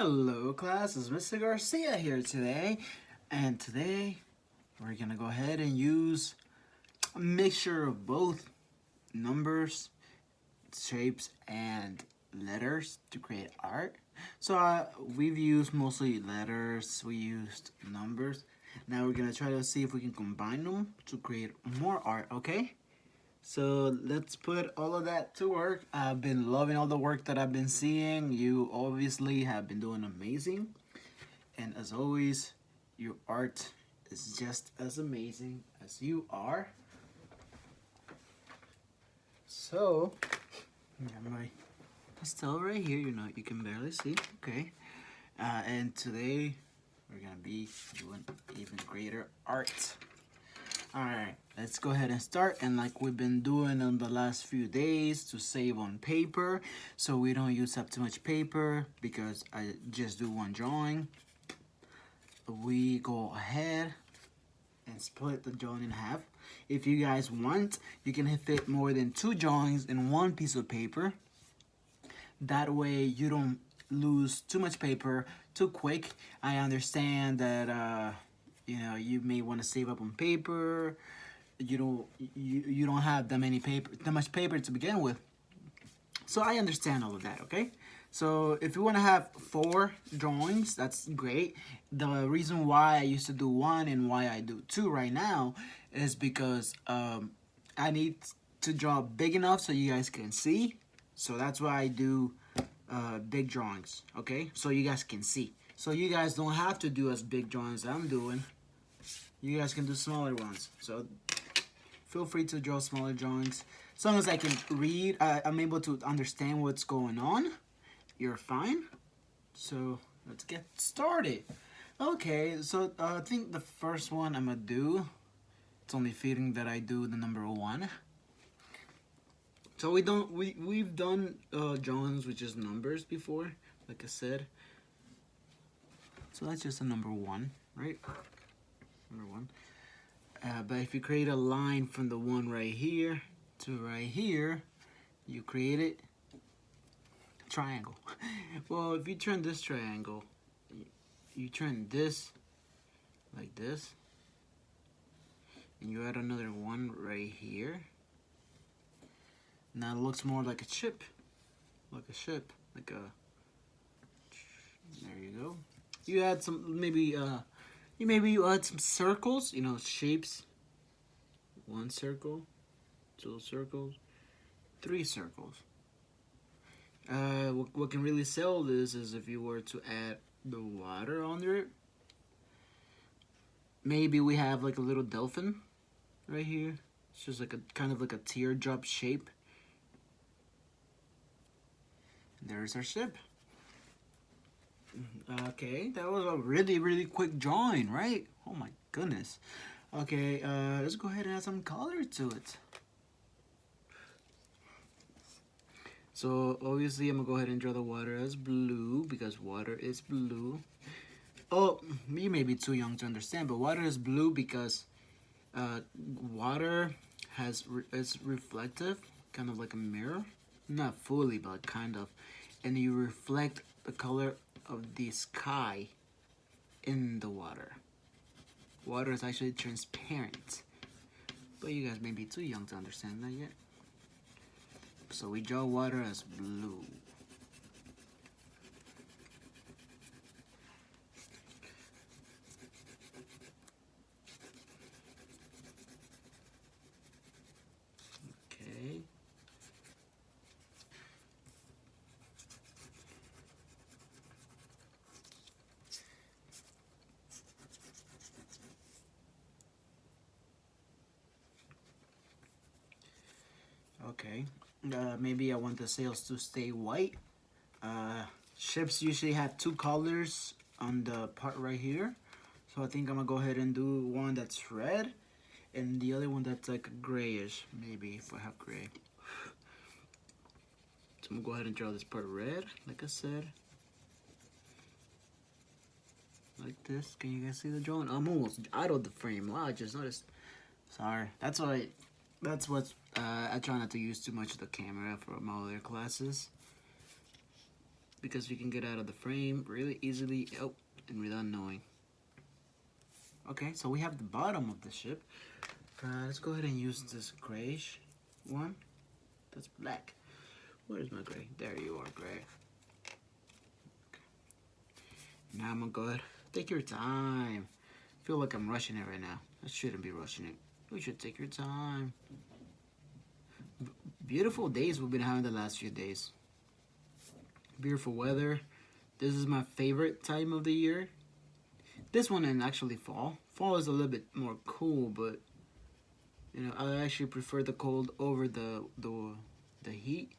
Hello class, it's Mr. Garcia here today, and today we're gonna go ahead and use a mixture of both numbers, shapes, and letters to create art. So we've used mostly letters, we used numbers. Now we're gonna try to see if we can combine them to create more art, okay? So let's put all of that to work. I've been loving all the work that I've been seeing. You obviously have been doing amazing. And as always, your art is just as amazing as you are. So, I got my pastel right here. You can barely see. Okay. And today, we're going to be doing even greater art. Alright, let's go ahead and start, and like we've been doing in the last few days, to save on paper so we don't use up too much paper because I just do one drawing. We go ahead and split the drawing in half. If you guys want, you can fit more than 2 drawings in one piece of paper. That way you don't lose too much paper too quick. I understand that you may want to save up on paper. You don't have that much paper to begin with. So I understand all of that, okay? So if you want to have 4 drawings, that's great. The reason why I used to do 1 and why I do 2 right now is because I need to draw big enough so you guys can see. So that's why I do big drawings, okay? So you guys can see. So you guys don't have to do as big drawings as I'm doing. You guys can do smaller ones. So feel free to draw smaller drawings. As long as I can read, I'm able to understand what's going on, you're fine. So let's get started. Okay, so I think the first one I'm gonna do, it's only fitting that I do the number 1. So we've done drawings with just numbers before, like I said. So that's just a number 1, right? Number 1. But if you create a line from the 1 right here to right here, you create it triangle. Well, if you turn this triangle, you turn this like this, and you add another 1 right here. Now it looks more like a ship, like a ship, like a. There you go. You add some maybe you add some circles, shapes. 1 circle, 2 circles, 3 circles. What can really sell this is if you were to add the water under it. Maybe we have like a little dolphin right here. It's just like a kind of like a teardrop shape. There's our ship. Okay, that was a really quick drawing, right? Oh my goodness. Okay, let's go ahead and add some color to it. So obviously I'm gonna go ahead and draw the water as blue because water is blue. Oh, you may be too young to understand, but water is blue because water is reflective, kind of like a mirror. Not fully, but kind of. And you reflect the color of the sky in the water. Water is actually transparent, but you guys may be too young to understand that yet. So we draw water as blue. Okay. Okay. Maybe I want the sails to stay white. Ships usually have 2 colors on the part right here. So I think I'm gonna go ahead and do one that's red and the other one that's like grayish, maybe if I have gray. So I'm gonna go ahead and draw this part red, like I said. Like this. Can you guys see the drawing? I'm almost out of the frame. Wow, I just noticed. Sorry. That's what I try not to use too much of the camera for my other classes. because you can get out of the frame really easily, and without knowing. Okay, so we have the bottom of the ship. Let's go ahead and use this grayish one. That's black. Where's my gray? There you are, gray. Okay. Now I'm gonna go ahead. Take your time. I feel like I'm rushing it right now. I shouldn't be rushing it. We should take your time. Beautiful days we've been having the last few days. Beautiful weather. This is my favorite time of the year. This one and actually fall. Fall is a little bit more cool, but you know, I actually prefer the cold over the heat.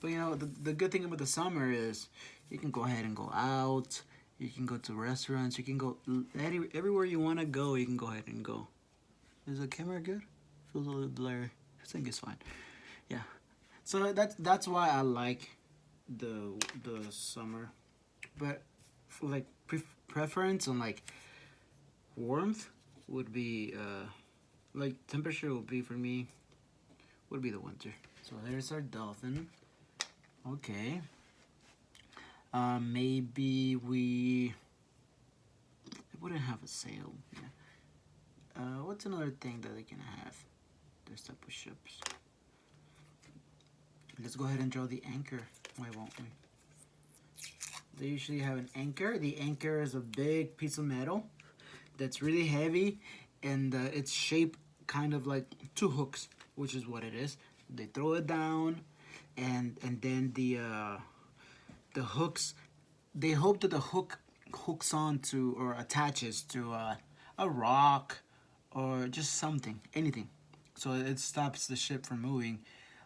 But you know, the good thing about the summer is you can go ahead and go out. You can go to restaurants. You can go everywhere you want to go. You can go ahead and go. Is the camera good? Feels a little blurry. I think it's fine. Yeah. So that's why I like the summer. But for like preference on like warmth would be like temperature would be for me would be the winter. So there's our dolphin. Okay. Maybe we wouldn't have a sail. Yeah. What's another thing that they can have? This type of ships. Let's go ahead and draw the anchor. Why won't we? They usually have an anchor. The anchor is a big piece of metal that's really heavy, and it's shaped kind of like two hooks, which is what it is. They throw it down, and then the hooks. They hope that the hook hooks onto or attaches to a rock or just something, anything, so it stops the ship from moving,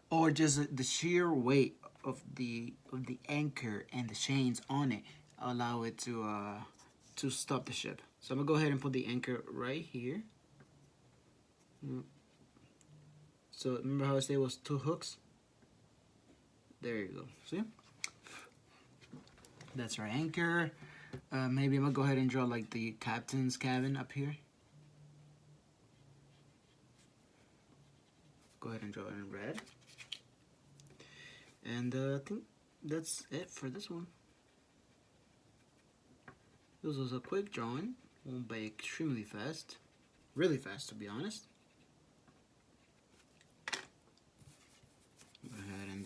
or just the sheer weight of the anchor and the chains on it allow it to stop the ship. So I'm gonna go ahead and put the anchor right here. So remember how I said it was two hooks? There you go. See? That's our anchor. Maybe I'm gonna go ahead and draw like the captain's cabin up here. Go ahead and draw it in red. And I think that's it for this one. This was a quick drawing, went by extremely fast, really fast to be honest. Go ahead and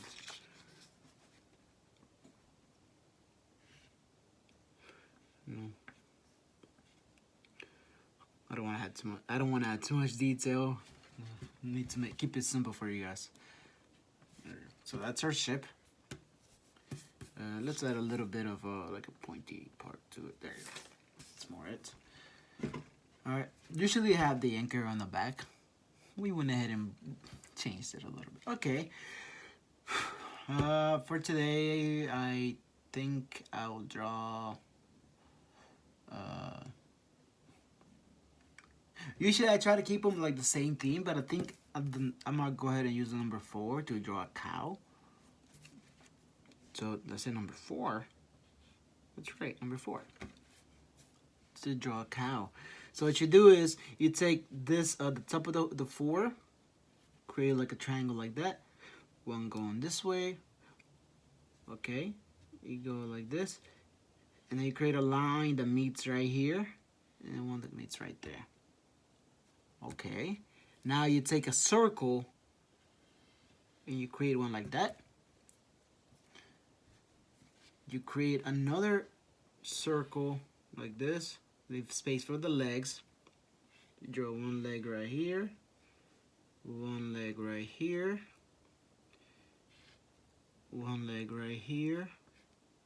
I don't want to add too much. I don't want to add too much detail. Need to keep it simple for you guys. So that's our ship. Let's add a little bit of like a pointy part to it. There you go. That's more it. All right. Usually have the anchor on the back. We went ahead and changed it a little bit. Okay. For today, I think I'll draw. Usually I try to keep them like the same theme, but I think I'm gonna go ahead and use the number 4 to draw a cow. So let's say number 4. That's right, number 4. To draw a cow. So what you do is you take this the top of the 4, create like a triangle like that. One going this way. Okay, you go like this, and then you create a line that meets right here, and one that meets right there. Okay, now you take a circle and you create one like that. You create another circle like this, leave space for the legs. You draw one leg right here, one leg right here, one leg right here,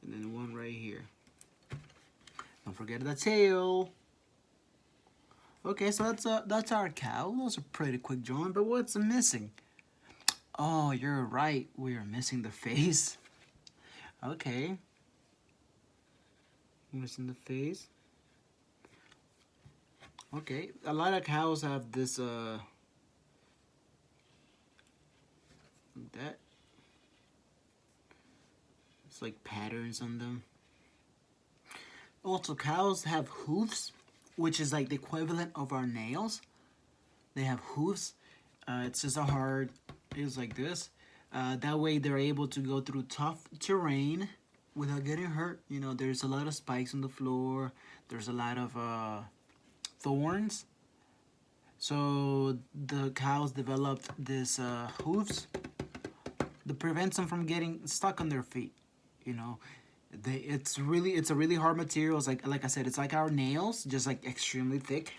and then one right here. Don't forget the tail. Okay, so that's our cow. Those are pretty quick drawing, but what's missing? Oh, you're right. We are missing the face. Okay. Missing the face. Okay, a lot of cows have this like that. It's like patterns on them. Also, cows have hoofs, which is like the equivalent of our nails. They have hoofs. It's just a hard. It's like this. That way they're able to go through tough terrain without getting hurt. You know, there's a lot of spikes on the floor. There's a lot of thorns. So the cows developed this hooves that prevents them from getting stuck on their feet. You know, it's a really hard material. It's like I said, it's like our nails, just like extremely thick.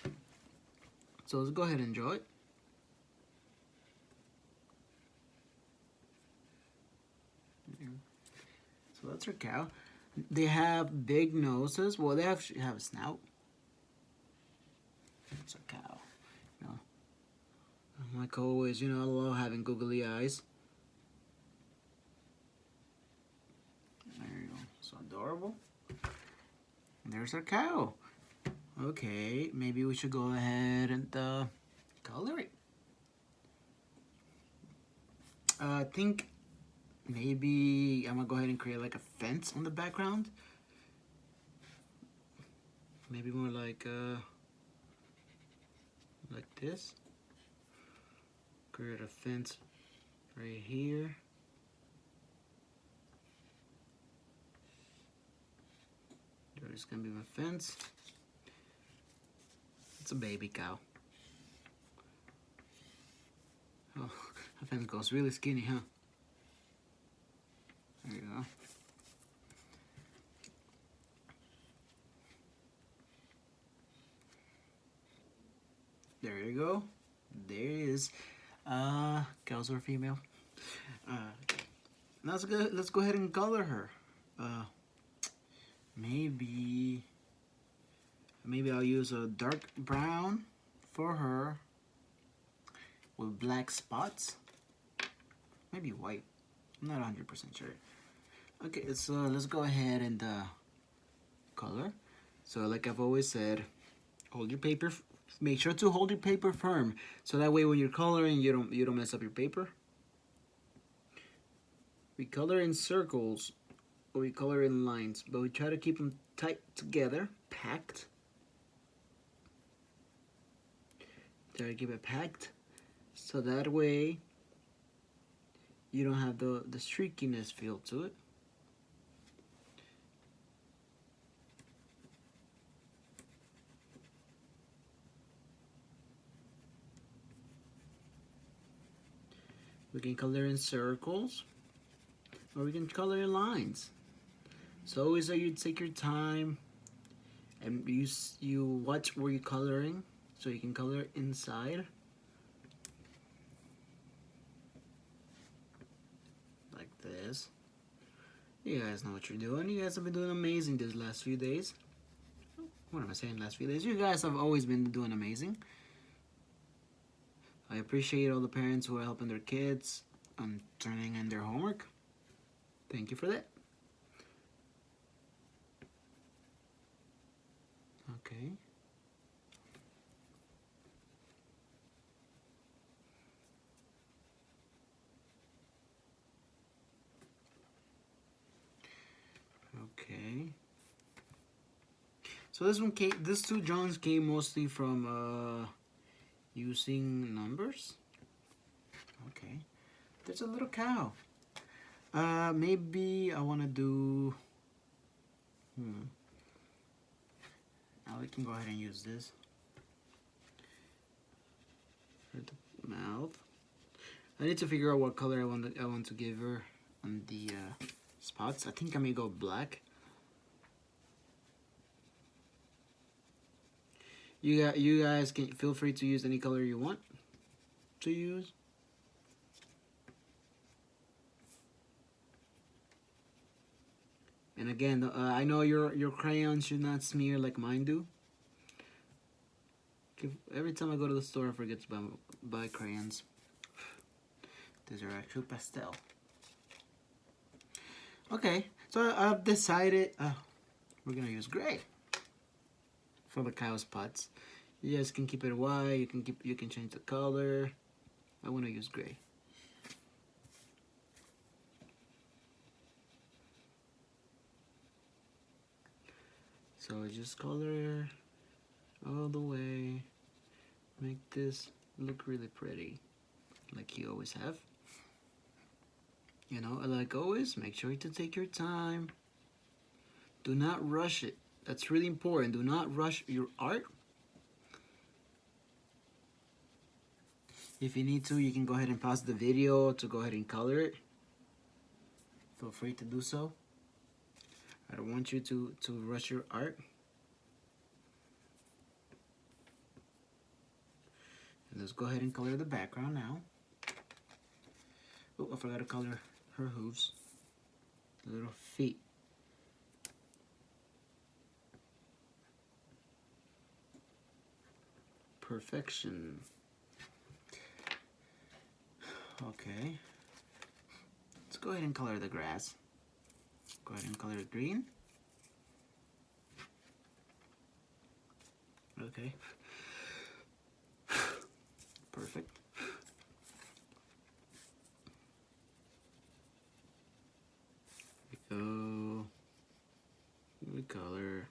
So let's go ahead and enjoy it. So that's our cow. They have big noses. Well, they have a snout. It's a cow. You know, like always, you know, I love having googly eyes. There you go. So adorable. And there's our cow. Okay, maybe we should go ahead and color it. I think maybe I'm gonna go ahead and create like a fence on the background. Maybe more like this. Create a fence right here. There's gonna be my fence. It's a baby cow. Oh, the fence goes really skinny, huh? There you go. There you go. There it is. Cows are female. Let's go ahead and color her. Maybe I'll use a dark brown for her with black spots. Maybe white. I'm not 100% sure. Okay, so let's go ahead and color. So like I've always said, hold your paper. Make sure to hold your paper firm, so that way when you're coloring, you don't mess up your paper. We color in circles, or we color in lines, but we try to keep them tight together, packed. Try to keep it packed, so that way you don't have the streakiness feel to it. We can color in circles, or we can color in lines. So always you take your time, and you watch where you're coloring, so you can color inside. Like this. You guys know what you're doing. You guys have been doing amazing these last few days. What am I saying, last few days? You guys have always been doing amazing. I appreciate all the parents who are helping their kids on turning in their homework. Thank you for that. Okay. Okay. So these two drawings came mostly from using numbers. Okay. There's a little cow. Maybe I want to do... Now we can go ahead and use this for the mouth. I need to figure out what color I want to give her on the spots. I think I may go black. You guys can feel free to use any color you want to use. And again, I know your crayons should not smear like mine do. Every time I go to the store, I forget to buy crayons. These are actual pastel. Okay, so I've decided we're gonna use gray for the cow spots. You guys can keep it white. You can change the color. I want to use gray. So I just color all the way. Make this look really pretty, like you always have. You know, like always, make sure to take your time. Do not rush it. That's really important. Do not rush your art. If you need to, you can go ahead and pause the video to go ahead and color it. Feel free to do so. I don't want you to rush your art. And let's go ahead and color the background now. Oh, I forgot to color her hooves. The little feet. Perfection. Okay. Let's go ahead and color the grass. Go ahead and color it green. Okay. Perfect. Here we go. We color.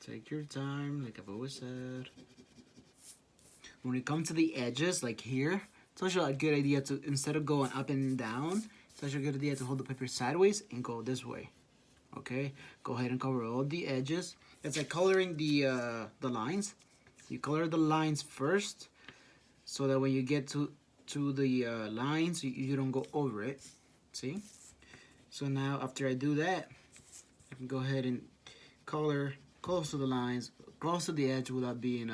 Take your time, like I've always said. When it comes to the edges, like here, it's also a good idea to, instead of going up and down, it's also a good idea to hold the paper sideways and go this way. Okay, go ahead and cover all the edges. It's like coloring the lines. You color the lines first, so that when you get to the lines, you don't go over it. See? So now after I do that, I can go ahead and color close to the lines, close to the edge, without being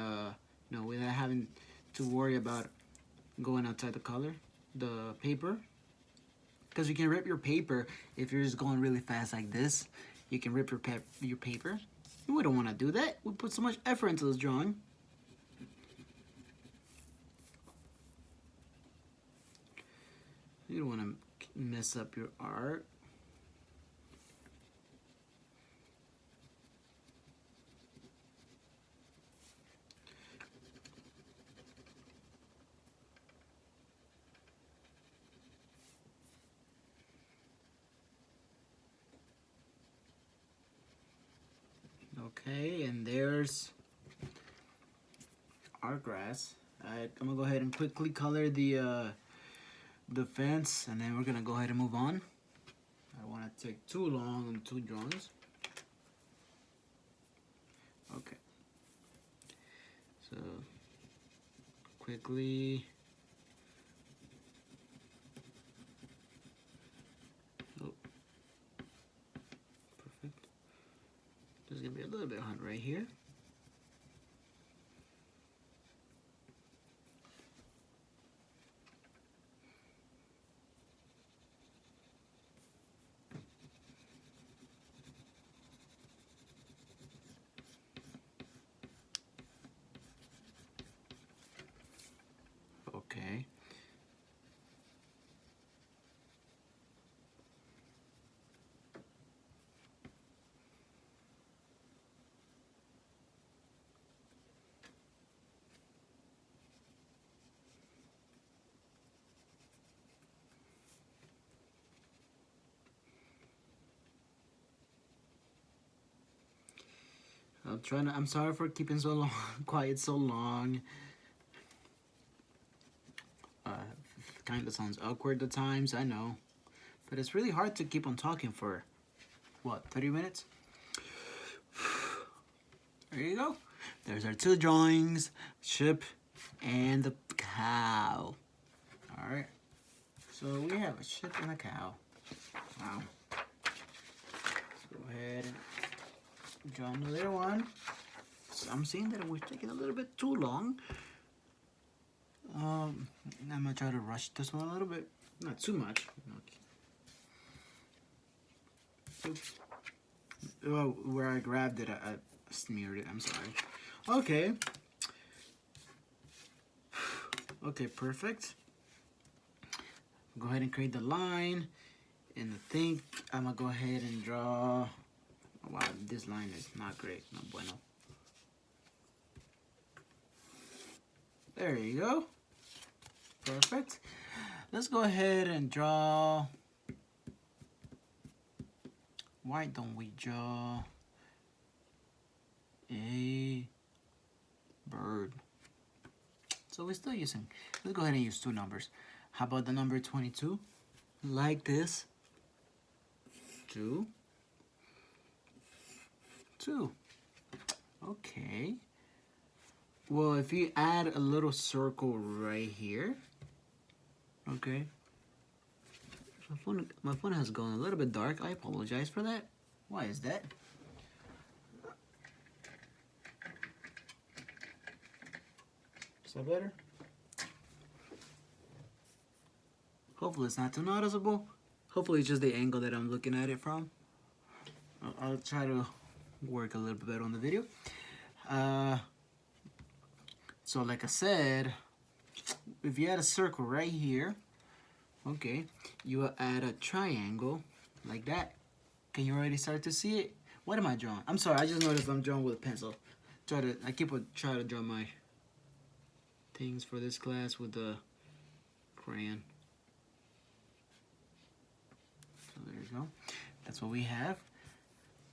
without having to worry about going outside the color, the paper. Because you can rip your paper if you're just going really fast like this. You can rip your paper. We don't want to do that. We put so much effort into this drawing. You don't want to mess up your art. Okay, and there's our grass. I'm gonna go ahead and quickly color the fence, and then we're gonna go ahead and move on. I don't want to take too long on 2 drawings. Okay. So quickly. Oh, perfect. There's gonna be a little bit of hunt right here. Okay. I'm sorry for keeping so long, quiet so long. Kind of sounds awkward at times, I know. But it's really hard to keep on talking for, what, 30 minutes? There you go. There's our 2 drawings, ship and the cow. Alright. So we have a ship and a cow. Wow. Let's go ahead and draw another one. So I'm seeing that we're taking a little bit too long. I'm gonna try to rush this one a little bit. Not too much. Oops. Oh, where I grabbed it, I smeared it. I'm sorry. Okay. Okay, perfect. Go ahead and create the line. And I think I'm gonna go ahead and draw. Oh, wow, this line is not great. No bueno. There you go. Perfect. Let's go ahead and draw. Why don't we draw a bird? So we're still using, let's go ahead and use two numbers. How about the number 22? Like this. 2, 2. Okay. Well, if you add a little circle right here, okay. My phone has gone a little bit dark. I apologize for that. Why is that? Is that better? Hopefully it's not too noticeable. Hopefully it's just the angle that I'm looking at it from. I'll try to work a little bit better on the video. So like I said, if you add a circle right here, okay, you will add a triangle like that. Can you already start to see it? What am I drawing? I'm sorry, I just noticed I'm drawing with a pencil. Try to draw my things for this class with the crayon. So there you go. That's what we have.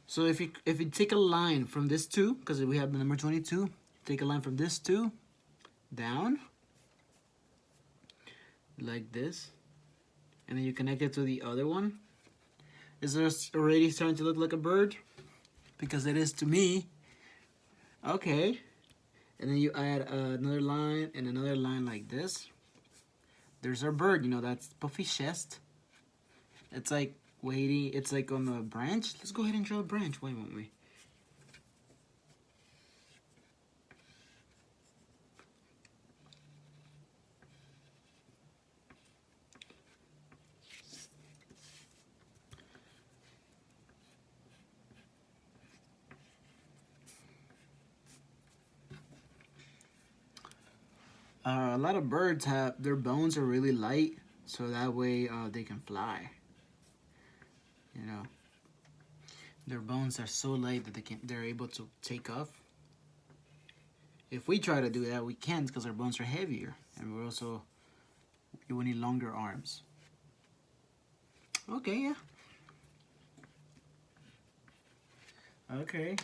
So if you take a line from this 2, because we have the number 22, take a line from this 2 down like this, and then you connect it to the other one. Is this already starting to look like a bird? Because it is to me. Okay. And then you add another line and another line like this. There's our bird, you know, that's puffy chest. It's like waiting, it's like on the branch. Let's go ahead and draw a branch, why won't we? A lot of birds have, their bones are really light, so that way they can fly. You know, their bones are so light that they're able to take off. If we try to do that, we can't because our bones are heavier, and we need longer arms. Okay, yeah. Okay,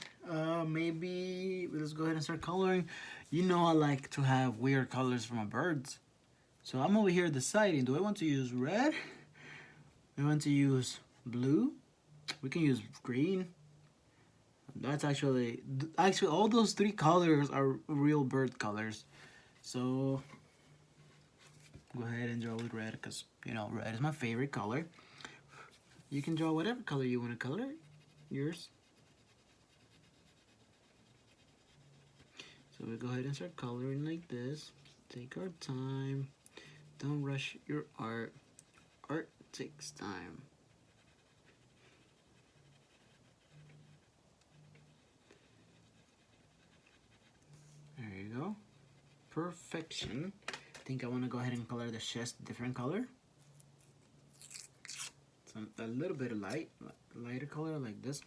maybe let's go ahead and start coloring. You know I like to have weird colors for my birds. So I'm over here deciding, do I want to use red? Do I want to use blue? We can use green. That's actually all those 3 colors are real bird colors. So go ahead and draw with red because, you know, red is my favorite color. You can draw whatever color you want to color, yours. So we go ahead and start coloring like this. Take our time. Don't rush your art. Art takes time. There you go. Perfection. I think I want to go ahead and color the chest a different color. So a little bit of lighter color like this.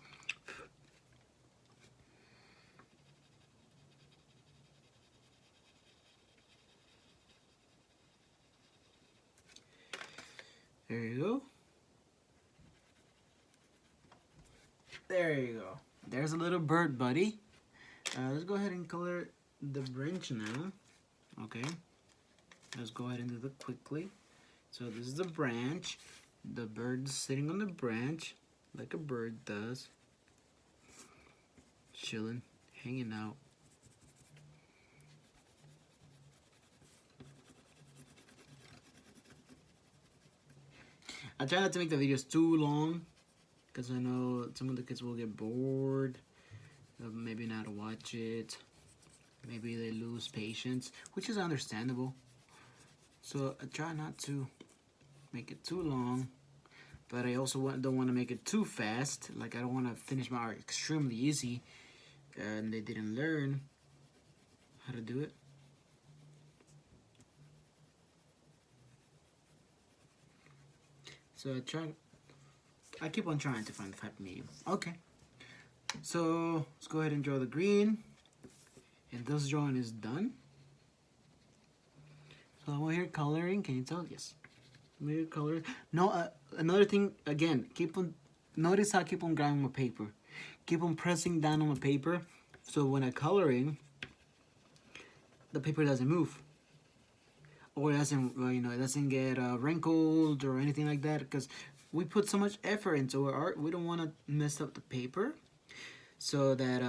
There you go. There you go. There's a little bird buddy. Let's go ahead and color the branch now. Okay. Let's go ahead and do that quickly. So this is the branch. The bird is sitting on the branch like a bird does. Chilling, hanging out. I try not to make the videos too long because I know some of the kids will get bored, maybe not watch it, maybe they lose patience, which is understandable. So I try not to make it too long, but I also don't want to make it too fast. Like I don't want to finish my art extremely easy and they didn't learn how to do it. So I keep on trying to find the happy medium. Okay. So let's go ahead and draw the green. And this drawing is done. So I'm over here coloring. Can you tell? Yes. I'm here coloring. No, another thing, again, notice how I keep on grabbing my paper. Keep on pressing down on my paper. So when I'm coloring, the paper doesn't move. or it doesn't, it doesn't get wrinkled or anything like that, because we put so much effort into our art. We don't want to mess up the paper so that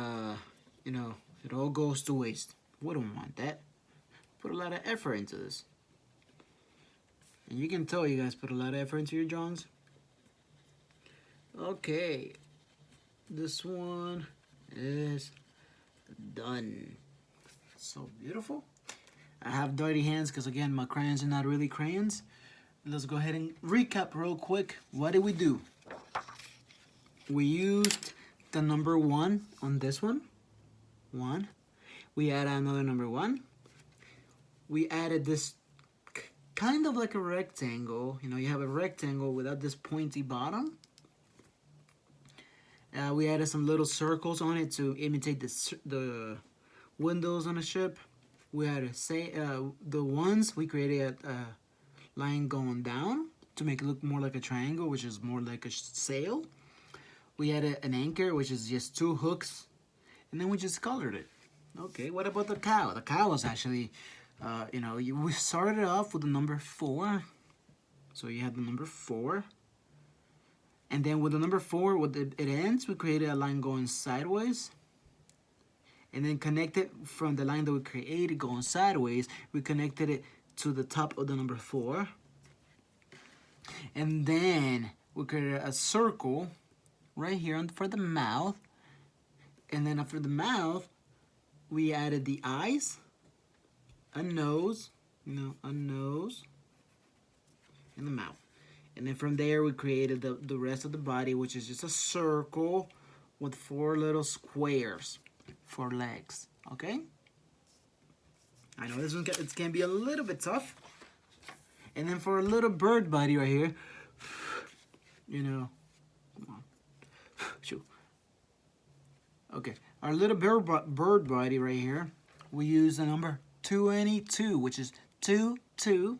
it all goes to waste. We don't want that. Put a lot of effort into this, and you can tell you guys put a lot of effort into your drawings. Okay, this one is done. So beautiful. I have dirty hands because, again, my crayons are not really crayons. Let's go ahead and recap real quick. What did we do? We used the number 1 on this one. 1. We added another number 1. We added this kind of like a rectangle. You have a rectangle without this pointy bottom. We added some little circles on it to imitate the windows on a ship. We had the ones we created a line going down to make it look more like a triangle, which is more like a sail. We had an anchor, which is just 2 hooks, and then we just colored it. Okay, what about the cow? The cow was actually, we started off with the number 4, so you have the number 4, and then with the number 4, with it ends, we created a line going sideways. And then connected from the line that we created going sideways, we connected it to the top of the number 4. And then we created a circle right here for the mouth. And then after the mouth, we added the eyes, a nose, a nose, and the mouth. And then from there, we created the rest of the body, which is just a circle with 4 little squares. 4 legs, okay? I know this one it can be a little bit tough. And then for a little bird body right here, come on, shoot. Okay, our little bird body right here, we use the number 22, which is 2, 2.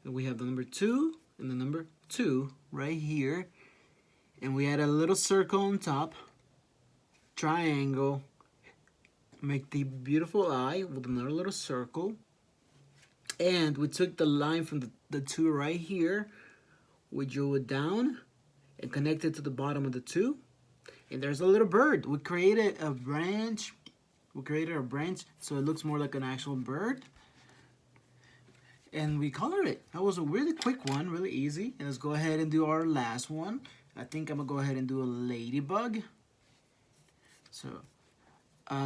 And we have the number 2 and the number 2 right here. And we add a little circle on top. Triangle, make the beautiful eye with another little circle, and we took the line from the 2 right here, we drew it down and connected to the bottom of the 2, and there's a little bird. We created a branch so it looks more like an actual bird, and we colored it. That was a really quick one, really easy. And let's go ahead and do our last one. I think I'm gonna go ahead and do a ladybug. So,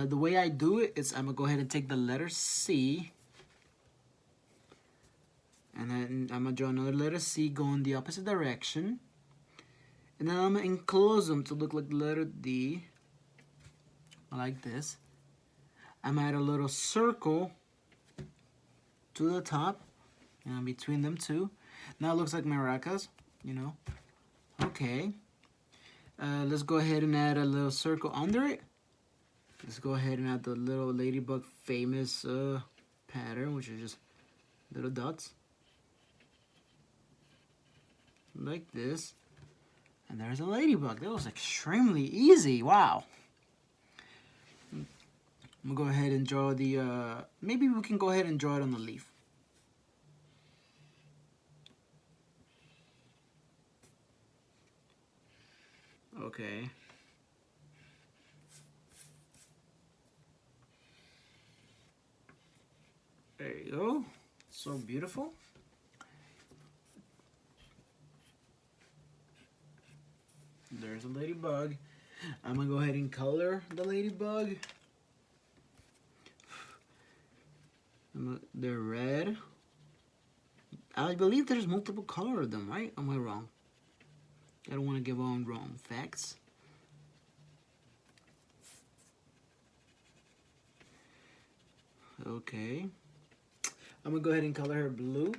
the way I do it is I'm going to go ahead and take the letter C. And then I'm going to draw another letter C going the opposite direction. And then I'm going to enclose them to look like the letter D. Like this. I'm going to add a little circle to the top. And between them two. Now it looks like maracas, Okay. Let's go ahead and add a little circle under it. Let's go ahead and add the little ladybug famous pattern, which is just little dots. Like this. And there's a ladybug. That was extremely easy. Wow. I'm going to go ahead and draw the, maybe we can go ahead and draw it on the leaf. Okay. There you go. So beautiful. There's a ladybug. I'm gonna go ahead and color the ladybug. They're red. I believe there's multiple colors of them, right? Am I wrong? I don't want to give on wrong facts. Okay. I'm going to go ahead and color her blue.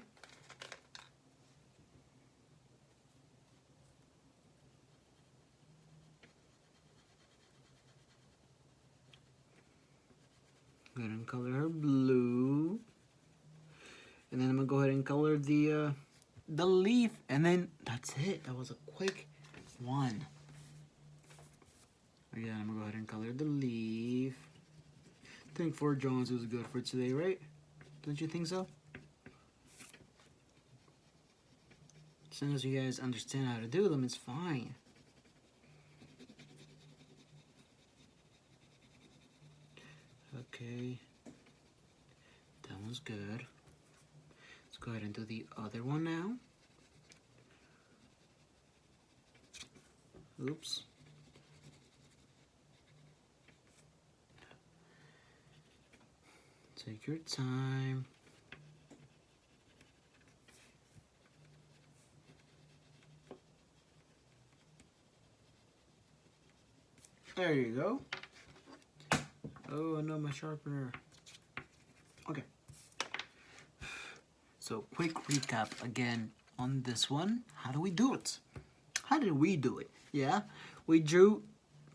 Go ahead and color her blue. And then I'm going to go ahead and color the leaf. And then that's it. That was a quick one. Again, I'm going to go ahead and color the leaf. I think 4 drawings was good for today, right? Don't you think so? As long as you guys understand how to do them, it's fine. Okay, that one's good. Let's go ahead and do the other one now. Oops. Take your time. There you go. Oh no, my sharpener. Okay. So quick recap again on this one. How do we do it? How did we do it? Yeah, we drew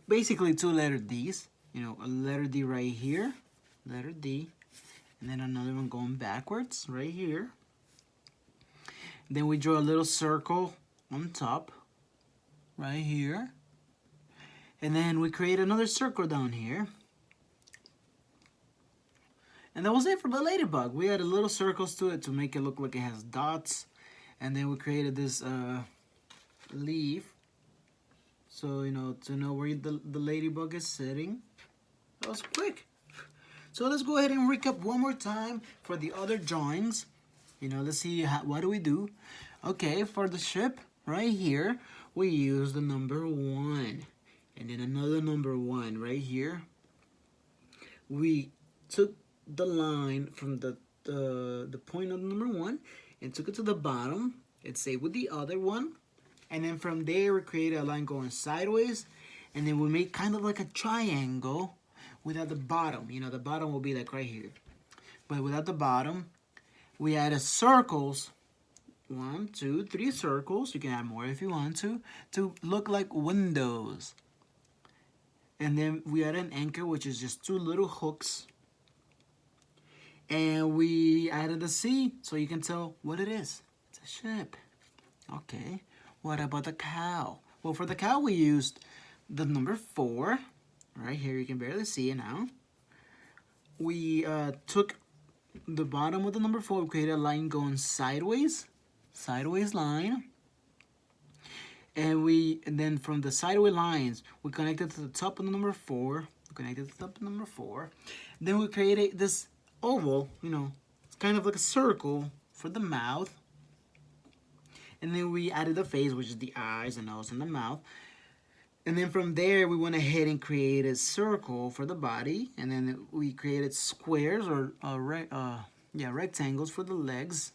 basically two letter D's. You know, a letter D right here, letter D, and then another one going backwards right here. Then we draw a little circle on top right here. And then we create another circle down here. And that was it for the ladybug. We added little circles to it to make it look like it has dots. And then we created this leaf. So, you know, to know where the ladybug is sitting. That was quick. So let's go ahead and recap one more time for the other drawings. You know, let's see, what do we do? Okay, for the ship, right here, we use the number 1. And then another number 1 right here. We took the line from the point of number 1 and took it to the bottom and stayed with the other one. And then from there, we created a line going sideways. And then we made kind of like a triangle without the bottom. You know, the bottom will be like right here. But without the bottom, we added circles. 1, 2, 3 circles. You can add more if you want to look like windows. And then we added an anchor, which is just 2 little hooks. And we added a C, so you can tell what it is. It's a ship. Okay, what about the cow? Well, for the cow, we used the number 4. Right here, you can barely see it now. We took the bottom of the number 4, we created a line going sideways line. And then from the sideways lines, we connected to the top of the number 4. Then we created this oval, you know, it's kind of like a circle for the mouth. And then we added the face, which is the eyes, the nose, and the mouth. And then from there, we went ahead and created a circle for the body. And then we created squares or rectangles for the legs.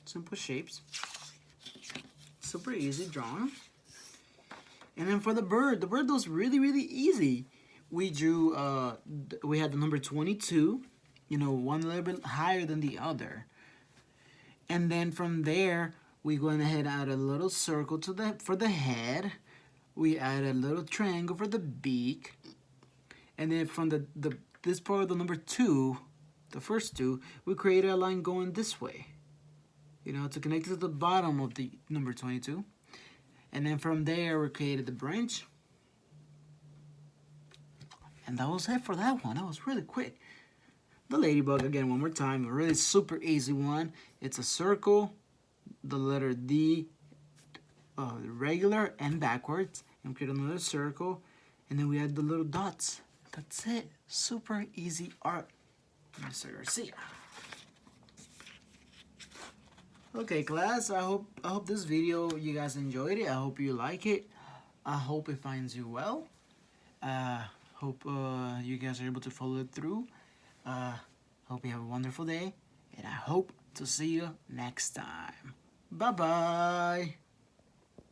Simple shapes. Super easy drawing. And then for the bird was really, really easy. We drew, we had the number 22, you know, one a little bit higher than the other. And then from there, we went ahead and added a little circle for the head. We added a little triangle for the beak. And then from this part of the number 2, the first 2, we created a line going this way. You know, to connect to the bottom of the number 22. And then from there, we created the branch. And that was it for that one. That was really quick. The ladybug, again, one more time. A really super easy one. It's a circle, the letter D, regular and backwards. And create another circle. And then we add the little dots. That's it. Super easy art. Mr. Garcia. Okay, class, I hope this video you guys enjoyed it. I hope you like it. I hope it finds you well. Hope you guys are able to follow it through. Hope you have a wonderful day, and I hope to see you next time. Bye-bye.